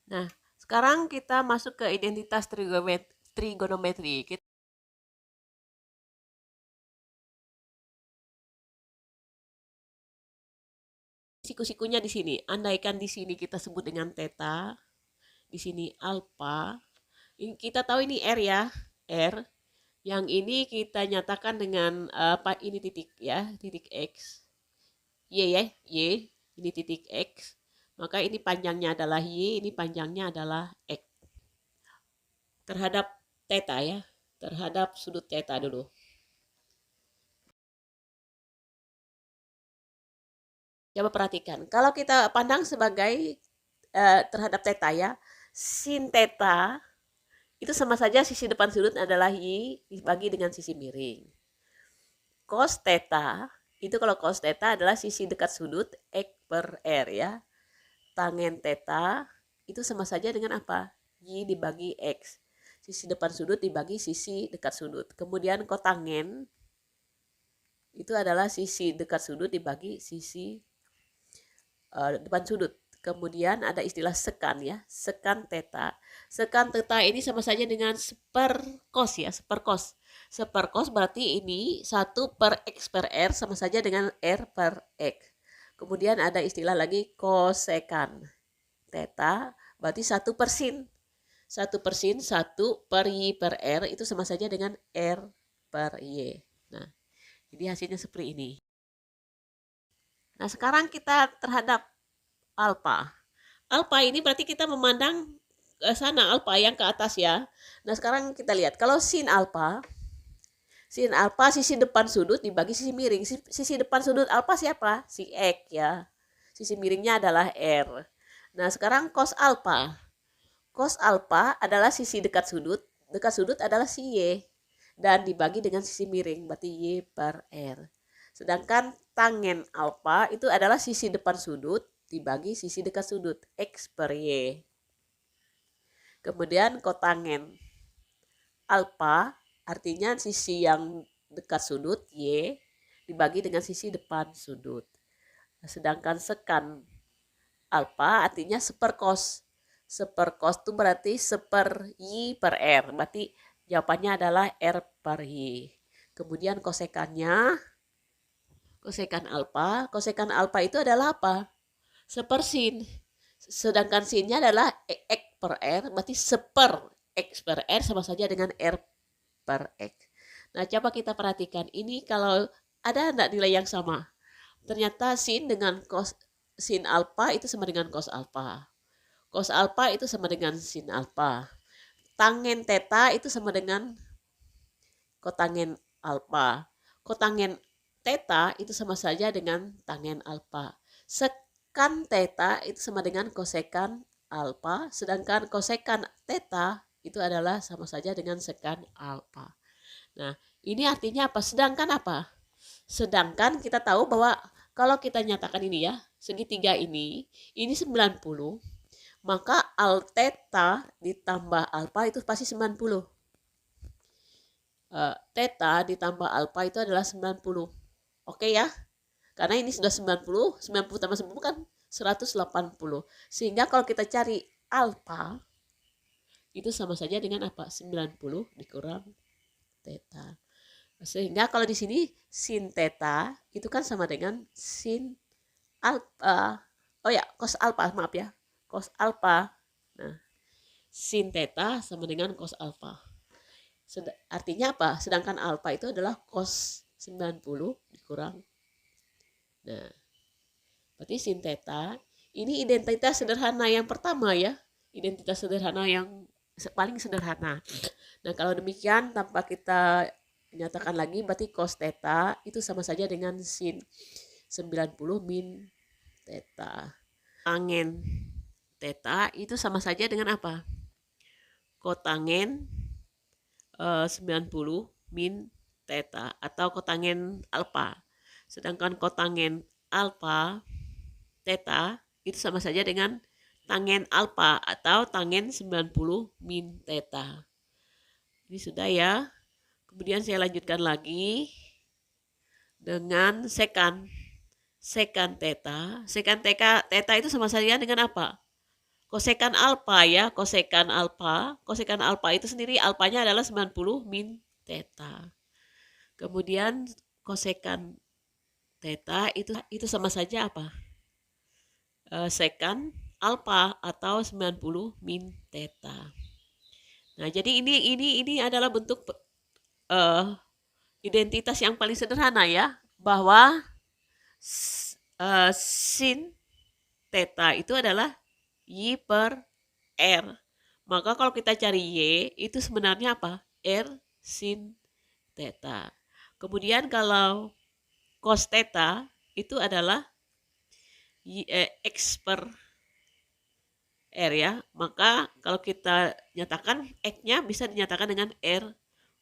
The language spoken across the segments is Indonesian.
Nah, sekarang kita masuk ke identitas trigonometri. Siku-sikunya di sini. Andaikan di sini kita sebut dengan theta, di sini alpha. Kita tahu ini R ya, R. Yang ini kita nyatakan dengan apa? Ini titik ya, titik X. Y ya, Y. Ini titik X. Maka ini panjangnya adalah Y, ini panjangnya adalah X. Terhadap theta ya, terhadap sudut theta dulu. Coba perhatikan, kalau kita pandang sebagai terhadap theta ya, sin theta itu sama saja sisi depan sudut adalah Y dibagi dengan sisi miring. Cos theta, itu kalau cos theta adalah sisi dekat sudut X per R ya. Tangen theta itu sama saja dengan apa? Y dibagi X. Sisi depan sudut dibagi sisi dekat sudut. Kemudian kotangen itu adalah sisi dekat sudut dibagi sisi depan sudut. Kemudian ada istilah sekan ya, sekan theta. Sekan theta ini sama saja dengan seperkos ya, seperkos. Seperkos berarti ini 1 per X per R sama saja dengan R per X. Kemudian ada istilah lagi kosekan theta, berarti 1 per sin. 1 per sin, 1 per Y per R itu sama saja dengan R per Y. Nah, jadi hasilnya seperti ini. Nah, sekarang kita terhadap alpha. Alpha ini berarti kita memandang ke sana alpha yang ke atas ya. Nah, sekarang kita lihat kalau sin alpha sisi depan sudut dibagi sisi miring. Sisi depan sudut alpha siapa? Si X ya. Sisi miringnya adalah R. Nah, sekarang cos alpha. Cos alpha adalah sisi dekat sudut adalah si Y dan dibagi dengan sisi miring berarti Y per R. Sedangkan tangen alpha itu adalah sisi depan sudut dibagi sisi dekat sudut X per Y. Kemudian kotangen alpha artinya sisi yang dekat sudut Y dibagi dengan sisi depan sudut. Sedangkan sekan alpha artinya seperkos. Seperkos itu berarti seper Y per R. Berarti jawabannya adalah R per Y. Kemudian kosekan alpha itu adalah apa? Sepersin. Sedangkan sinnya adalah X per R, berarti seper X per R sama saja dengan R per X. Nah, coba kita perhatikan ini kalau ada enggak nilai yang sama? Ternyata sin dengan cos sin alpha itu sama dengan cos alpha. Cos alpha itu sama dengan sin alpha. Tangen theta itu sama dengan kotangen alpha. Kotangen theta itu sama saja dengan tangen alpha. Sekan theta itu sama dengan kosekan alpha, sedangkan kosekan theta itu adalah sama saja dengan sekan alpha. Nah, ini artinya apa? Sedangkan apa? Sedangkan kita tahu bahwa kalau kita nyatakan ini ya, segitiga ini 90, maka al theta ditambah alpha itu pasti 90. Theta ditambah alpha itu adalah 90. Oke ya? Karena ini sudah 90, 90 tambah 90 kan 180. Sehingga kalau kita cari alpha itu sama saja dengan apa? 90 dikurang theta. Sehingga kalau di sini sin theta itu kan sama dengan sin alpha. Oh ya, cos alpha, maaf ya. Cos alpha. Nah, sin theta sama dengan cos alpha. Artinya apa? Sedangkan alpha itu adalah cos 90 dikurang. Nah, berarti sin theta ini identitas sederhana yang pertama ya. Identitas sederhana yang paling sederhana. Nah, kalau demikian tanpa kita nyatakan lagi berarti cos theta itu sama saja dengan sin 90 min theta. Tangen theta itu sama saja dengan apa? Kotangen 90 min theta atau kotangen alpha. Sedangkan kotangen alpha theta itu sama saja dengan tangen alpha atau tangen 90 min theta. Ini sudah ya. Kemudian saya lanjutkan lagi dengan sekan theta. Sekan theta itu sama saja dengan apa? Kosekan alfa ya, kosekan alfa. Kosekan alfa itu sendiri alfanya adalah 90 min theta. Kemudian kosekan theta itu sama saja apa? Sekan alfa atau 90 min theta. Nah, jadi ini adalah bentuk identitas yang paling sederhana ya, bahwa sin theta itu adalah Y per R. Maka kalau kita cari Y, itu sebenarnya apa? R sin theta. Kemudian kalau cos theta itu adalah X per R ya. Maka kalau kita nyatakan X-nya bisa dinyatakan dengan R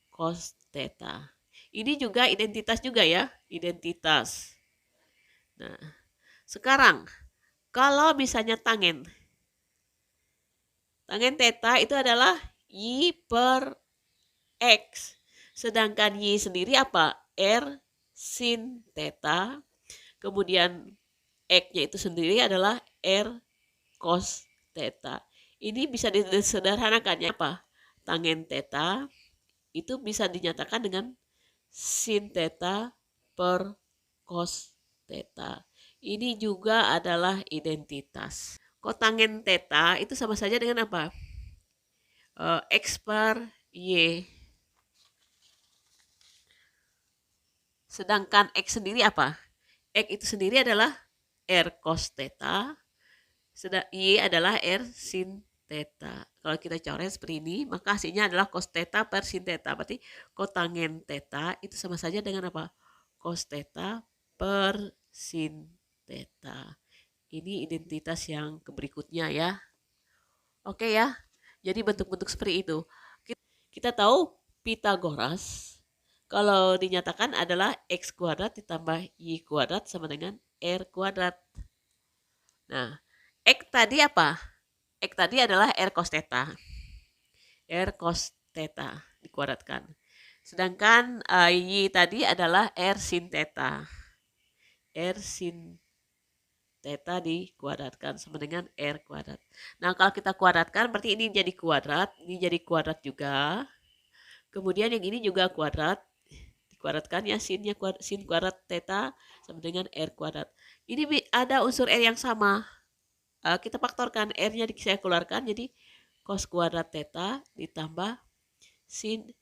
cos theta. Ini juga identitas juga ya, identitas. Nah, sekarang kalau misalnya tangen theta itu adalah Y per X. Sedangkan Y sendiri apa? R sin theta. Kemudian X-nya itu sendiri adalah R cos theta. Ini bisa disederhanakan ya apa? Tangen theta itu bisa dinyatakan dengan sin theta per cos theta. Ini juga adalah identitas. Kotangen theta itu sama saja dengan apa? X per Y. Sedangkan X sendiri apa? X itu sendiri adalah R cos theta. Y adalah R sin theta. Kalau kita coret seperti ini, maka hasilnya adalah cos theta per sin theta. Berarti kotangen theta itu sama saja dengan apa? Cos theta per sin theta. Ini identitas yang berikutnya ya. Oke ya. Jadi bentuk-bentuk seperti itu. Kita tahu Pitagoras kalau dinyatakan adalah X kuadrat ditambah Y kuadrat sama dengan R kuadrat. Nah, X tadi apa? X tadi adalah R cos theta. R cos theta dikuadratkan. Sedangkan Y tadi adalah R sin theta. R sin theta dikuadratkan sama dengan R kuadrat. Nah, kalau kita kuadratkan berarti ini jadi kuadrat, ini jadi kuadrat juga. Kemudian yang ini juga kuadrat, dikuadratkan ya, sin kuadrat theta sama dengan R kuadrat. Ini ada unsur R yang sama. Kita faktorkan, R-nya saya keluarkan, jadi cos kuadrat theta ditambah sin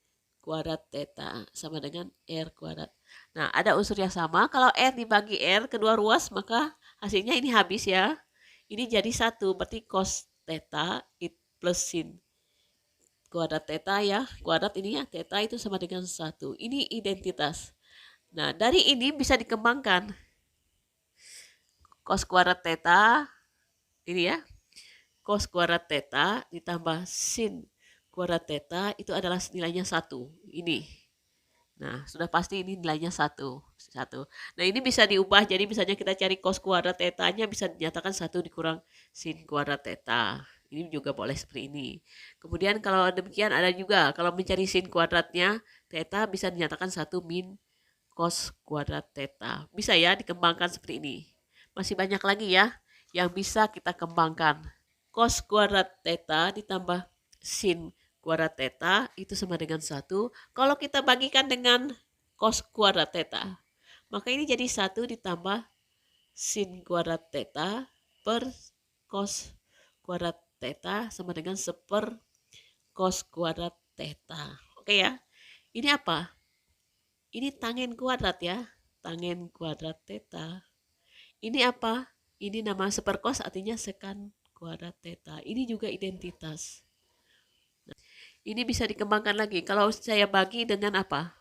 kuadrat theta sama dengan R kuadrat. Nah, ada unsur yang sama. Kalau R dibagi R kedua ruas, maka hasilnya ini habis ya. Ini jadi 1, berarti cos theta plus sin kuadrat theta ya. Kuadrat ini ya, theta itu sama dengan 1. Ini identitas. Nah, dari ini bisa dikembangkan. Cos kuadrat theta, ini ya. Cos kuadrat theta ditambah sin kuadrat theta itu adalah nilainya 1. Ini. Nah, sudah pasti ini nilainya 1. Nah, ini bisa diubah. Jadi misalnya kita cari cos kuadrat theta-nya bisa dinyatakan 1 dikurang sin kuadrat theta. Ini juga boleh seperti ini. Kemudian kalau demikian ada juga. Kalau mencari sin kuadratnya theta bisa dinyatakan 1 min cos kuadrat theta. Bisa ya dikembangkan seperti ini. Masih banyak lagi ya yang bisa kita kembangkan. Cos kuadrat theta ditambah sin kuadrat theta itu sama dengan 1. Kalau kita bagikan dengan cos kuadrat theta, maka ini jadi 1 ditambah sin kuadrat theta per cos kuadrat theta sama dengan 1 cos kuadrat theta. Oke ya. Ini apa? Ini tangen kuadrat ya. Tangen kuadrat theta. Ini apa? Ini nama 1 cos artinya sekan kuadrat theta. Ini juga identitas. Nah, ini bisa dikembangkan lagi. Kalau saya bagi dengan apa?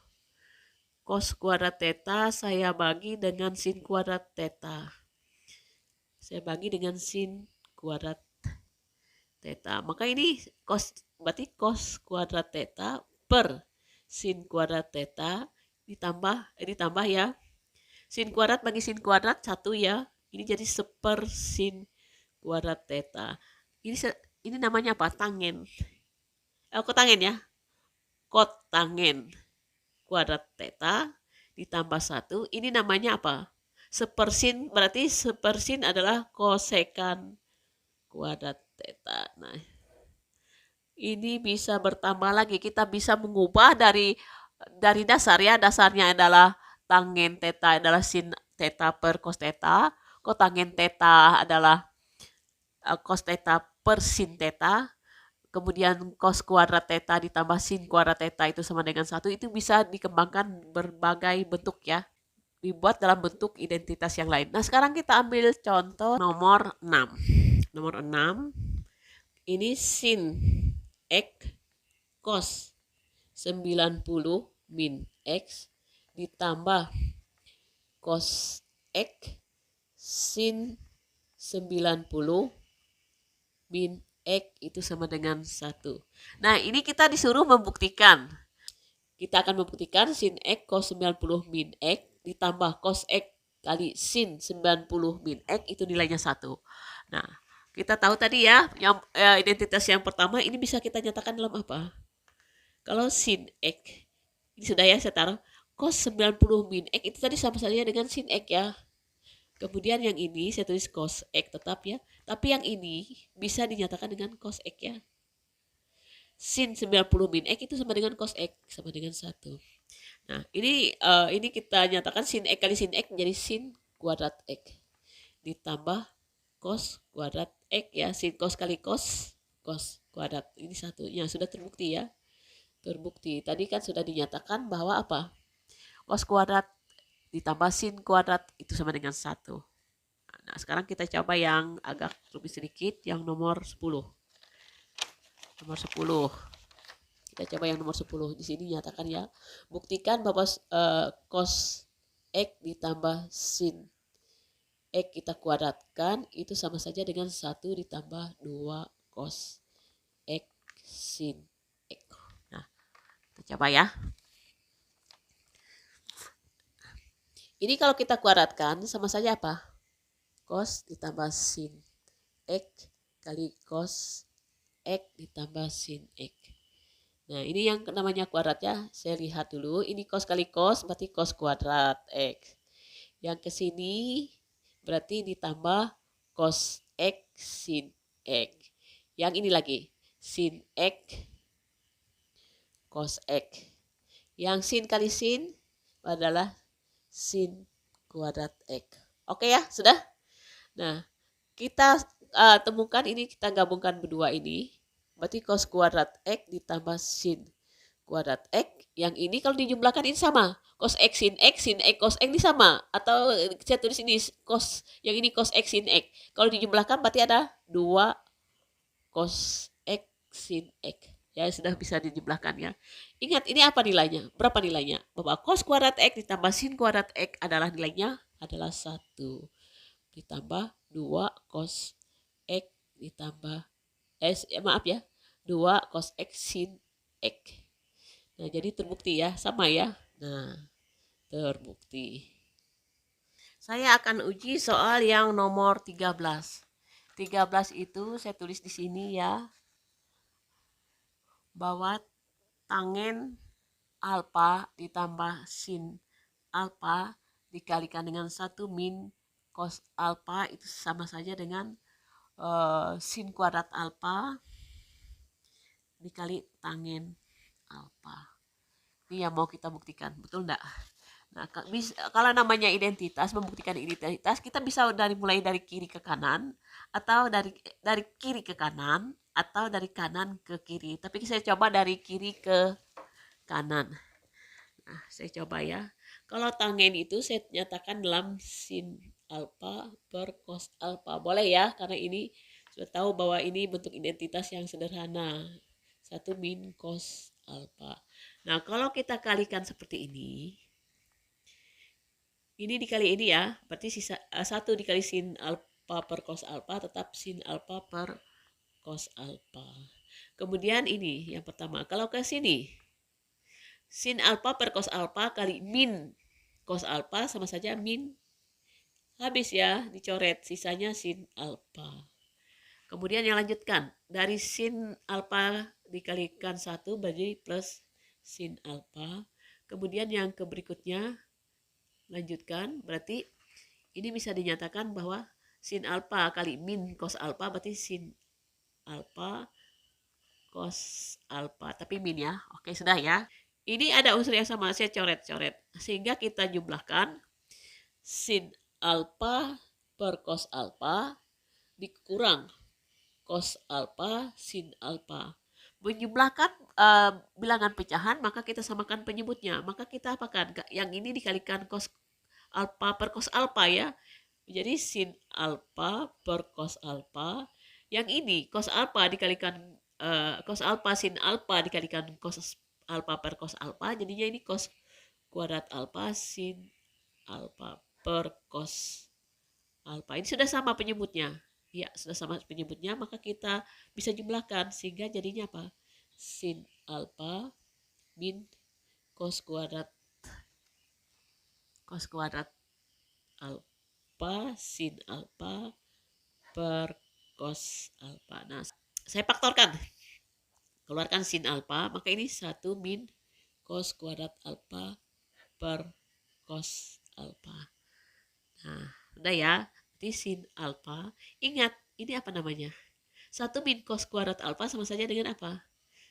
Cos kuadrat theta saya bagi dengan sin kuadrat theta. Saya bagi dengan sin kuadrat theta. Maka ini berarti cos kuadrat theta per sin kuadrat theta ditambah ya. Sin kuadrat bagi sin kuadrat 1 ya. Ini jadi 1 sin kuadrat theta. Ini namanya apa? Tangen. Kotangen ya. Kotangen kuadrat theta ditambah 1. Ini namanya apa? 1 sin, berarti 1 sin adalah kosekan kuadrat theta. Nah, ini bisa bertambah lagi. Kita bisa mengubah dari dasar ya. Dasarnya adalah tangen theta adalah sin theta per cos theta. Kotangen theta adalah cos theta per sin theta. Kemudian cos kuadrat theta ditambah sin kuadrat theta itu sama dengan 1. Itu bisa dikembangkan berbagai bentuk ya. Dibuat dalam bentuk identitas yang lain. Nah, sekarang kita ambil contoh nomor 6. Nomor 6, ini sin X cos 90 min X ditambah cos X sin 90 min X itu sama dengan 1. Nah, ini kita disuruh membuktikan. Kita akan membuktikan sin X cos 90 min X ditambah cos X kali sin 90 min X itu nilainya 1. Nah, kita tahu tadi ya, yang identitas yang pertama ini bisa kita nyatakan dalam apa? Kalau sin X, ini sudah ya saya taruh, cos 90 min X itu tadi sama saja dengan sin X ya. Kemudian yang ini saya tulis cos X tetap ya. Tapi yang ini bisa dinyatakan dengan cos X ya. Sin 90 min X itu sama dengan cos X sama dengan 1. Nah, ini kita nyatakan sin X kali sin X menjadi sin kuadrat X. Ditambah cos kuadrat X ya. Sin cos kali cos kuadrat. Ini satu yang sudah terbukti ya. Terbukti. Tadi kan sudah dinyatakan bahwa apa? Cos kuadrat ditambah sin kuadrat itu sama dengan 1. Nah, sekarang kita coba yang agak lebih sedikit, yang nomor 10. Nomor 10. Kita coba yang nomor 10. Di sini nyatakan ya, buktikan bahwa cos X ditambah sin X kita kuadratkan itu sama saja dengan 1 ditambah 2 cos X sin X. Nah, kita coba ya. Ini kalau kita kuadratkan sama saja apa? Cos ditambah sin X kali cos X ditambah sin X. Nah, ini yang namanya kuadrat ya. Saya lihat dulu. Ini cos kali cos berarti cos kuadrat X. Yang ke sini berarti ditambah cos X sin X. Yang ini lagi. Sin X cos X. Yang sin kali sin adalah sin kuadrat X. Oke ya, sudah? Nah, kita temukan ini, kita gabungkan berdua ini. Berarti cos kuadrat X ditambah sin kuadrat X. Yang ini kalau dijumlahkan ini sama. Cos X sin X cos X ini sama. Atau saya tulis ini cos, yang ini cos X sin X. Kalau dijumlahkan berarti ada 2 cos X sin X. Ya, sudah bisa dijumlahkan ya. Ingat, ini apa nilainya? Berapa nilainya? Bahwa cos kuadrat X ditambah sin kuadrat X adalah nilainya adalah 1. Ditambah 2 cos X ditambah, maaf ya, 2 cos X sin X. Nah, jadi terbukti ya, sama ya. Nah, terbukti. Saya akan uji soal yang nomor 13. 13 itu saya tulis di sini ya, bahwa tangen alfa ditambah sin alfa dikalikan dengan 1 min cos alfa itu sama saja dengan sin kuadrat alfa dikali tangen alfa. Ini yang mau kita buktikan, betul enggak? Nah, kalau namanya identitas, membuktikan identitas, kita bisa mulai dari kiri ke kanan, atau dari kiri ke kanan, atau dari kanan ke kiri. Tapi saya coba dari kiri ke kanan. Nah, saya coba ya. Kalau tangen itu saya nyatakan dalam sin alfa per cos alfa. Boleh ya, karena ini sudah tahu bahwa ini bentuk identitas yang sederhana. 1 min cos alfa. Nah, kalau kita kalikan seperti ini dikali ini ya, berarti sisa 1 dikali sin alfa per cos alfa tetap sin alfa per cos alfa. Kemudian ini yang pertama, kalau ke sini sin alfa per cos alfa kali min cos alfa sama saja min, habis ya, dicoret, sisanya sin alfa. Kemudian yang lanjutkan, dari sin alfa dikalikan 1 berarti plus sin alfa. Kemudian yang ke berikutnya lanjutkan, berarti ini bisa dinyatakan bahwa sin alfa kali min cos alfa berarti sin alfa cos alfa, tapi min ya. Oke, sudah ya. Ini ada unsur yang sama, saya coret-coret. Sehingga kita jumlahkan sin alfa per cos alfa dikurang cos alfa sin alfa. Menjumlahkan bilangan pecahan, maka kita samakan penyebutnya. Maka kita apakan? Yang ini dikalikan cos alfa per cos alfa ya. Jadi sin alfa per cos alfa. Yang ini cos alfa dikalikan cos alfa sin alfa dikalikan cos alfa per cos alfa. Jadinya ini cos kuadrat alfa sin alfa per cos alfa. Ini sudah sama penyebutnya. Ya, sudah sama penyebutnya, maka kita bisa jumlahkan sehingga jadinya apa? Sin alfa min cos kuadrat alfa sin alfa per cos alfa. Nah, saya faktorkan. Keluarkan sin alfa, maka ini 1 min cos kuadrat alfa per cos alfa. Nah, udah ya. Jadi sin alfa, ingat ini apa namanya? 1 min cos kuadrat alfa sama saja dengan apa?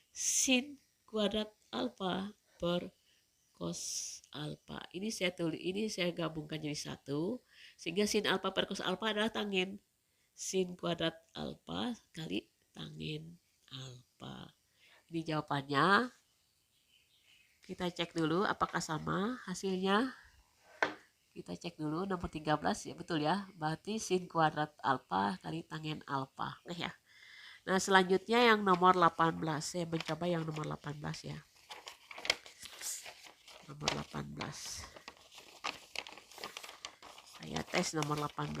Sin kuadrat alfa per cos alfa. Ini saya tulis, ini saya gabungkan jadi 1, sehingga sin alfa per cos alfa adalah tanggen sin kuadrat alfa kali tanggen alfa. Ini jawabannya. Kita cek dulu apakah sama hasilnya. Kita cek dulu nomor 13 ya, betul ya. Berarti sin kuadrat alfa kali tanggen alfa. Nah ya. Nah, selanjutnya yang nomor 18. Saya mencoba yang nomor 18 ya. Nomor 18. Saya tes nomor 18.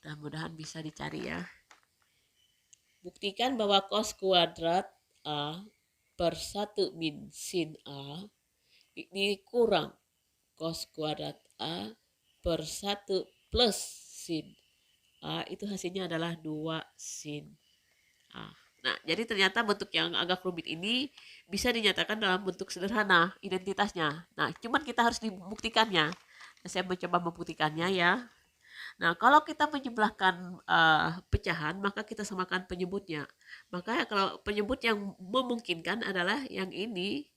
Mudah-mudahan bisa dicari ya. Buktikan bahwa cos kuadrat A per 1 min sin A dikurang cos kuadrat A per 1 plus sin A, itu hasilnya adalah 2 sin A. Nah, jadi ternyata bentuk yang agak rumit ini bisa dinyatakan dalam bentuk sederhana identitasnya. Nah, cuman kita harus dibuktikannya. Nah, saya mencoba membuktikannya ya. Nah, kalau kita menjumlahkan pecahan, maka kita samakan penyebutnya. Maka kalau penyebut yang memungkinkan adalah yang ini,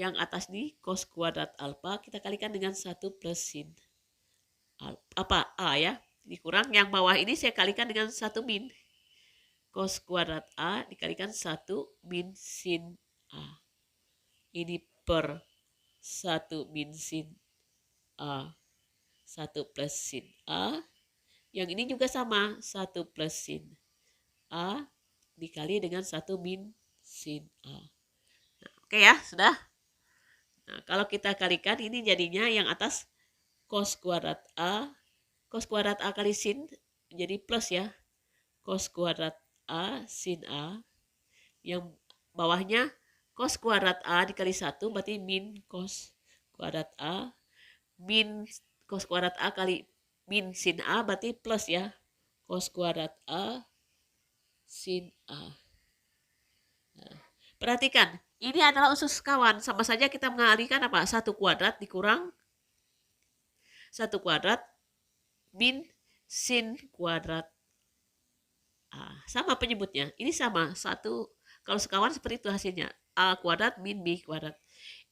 yang atas nih cos kuadrat alfa kita kalikan dengan 1 plus sin apa A ya, dikurang yang bawah ini saya kalikan dengan 1 min cos kuadrat A dikalikan 1 min sin A. Ini per 1 min sin A 1 plus sin A. Yang ini juga sama 1 plus sin A dikali dengan 1 min sin A. Nah, oke ya, sudah. Nah, kalau kita kalikan ini jadinya yang atas cos kuadrat A kali sin jadi plus ya. Cos kuadrat A sin A. Yang bawahnya cos kuadrat A dikali 1 berarti min cos kuadrat A. Min cos kuadrat A kali min sin A berarti plus ya. Cos kuadrat A sin A. Nah, perhatikan. Ini adalah unsur sekawan. Sama saja kita mengalihkan apa? 1 kuadrat dikurang 1 kuadrat min sin kuadrat A. Sama penyebutnya. Ini sama. 1. Kalau sekawan seperti itu hasilnya. A kuadrat min B kuadrat.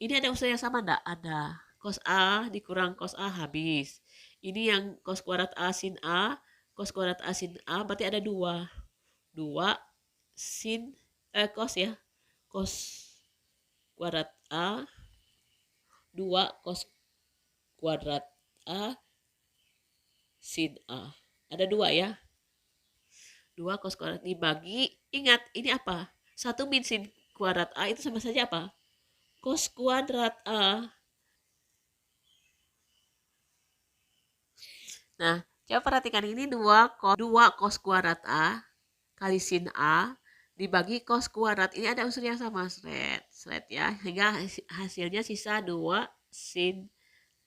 Ini ada unsur yang sama enggak? Ada. Cos A dikurang cos A habis. Ini yang cos kuadrat A sin A. Cos kuadrat A sin A berarti ada 2. 2 sin cos ya. Cos kuadrat A 2 cos kuadrat A sin A. Ada 2 ya. 2 cos kuadrat dibagi. Ingat ini apa? 1 min sin kuadrat A itu sama saja apa? Cos kuadrat A. Nah, coba perhatikan ini 2 cos kuadrat A kali sin A dibagi cos kuadrat. Ini ada unsur yang sama, seret ya. Hingga hasilnya sisa 2 sin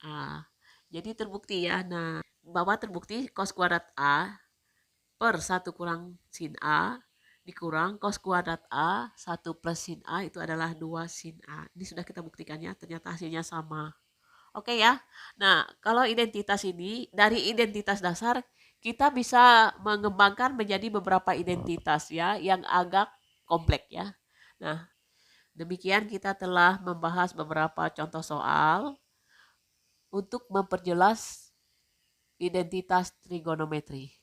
A. Jadi terbukti ya. Nah, bahwa terbukti cos kuadrat A per 1 kurang sin A dikurang cos kuadrat A 1 plus sin A itu adalah 2 sin A. Ini sudah kita buktikannya, ternyata hasilnya sama. Oke ya. Nah, kalau identitas ini dari identitas dasar kita bisa mengembangkan menjadi beberapa identitas ya yang agak kompleks ya. Nah, demikian kita telah membahas beberapa contoh soal untuk memperjelas identitas trigonometri.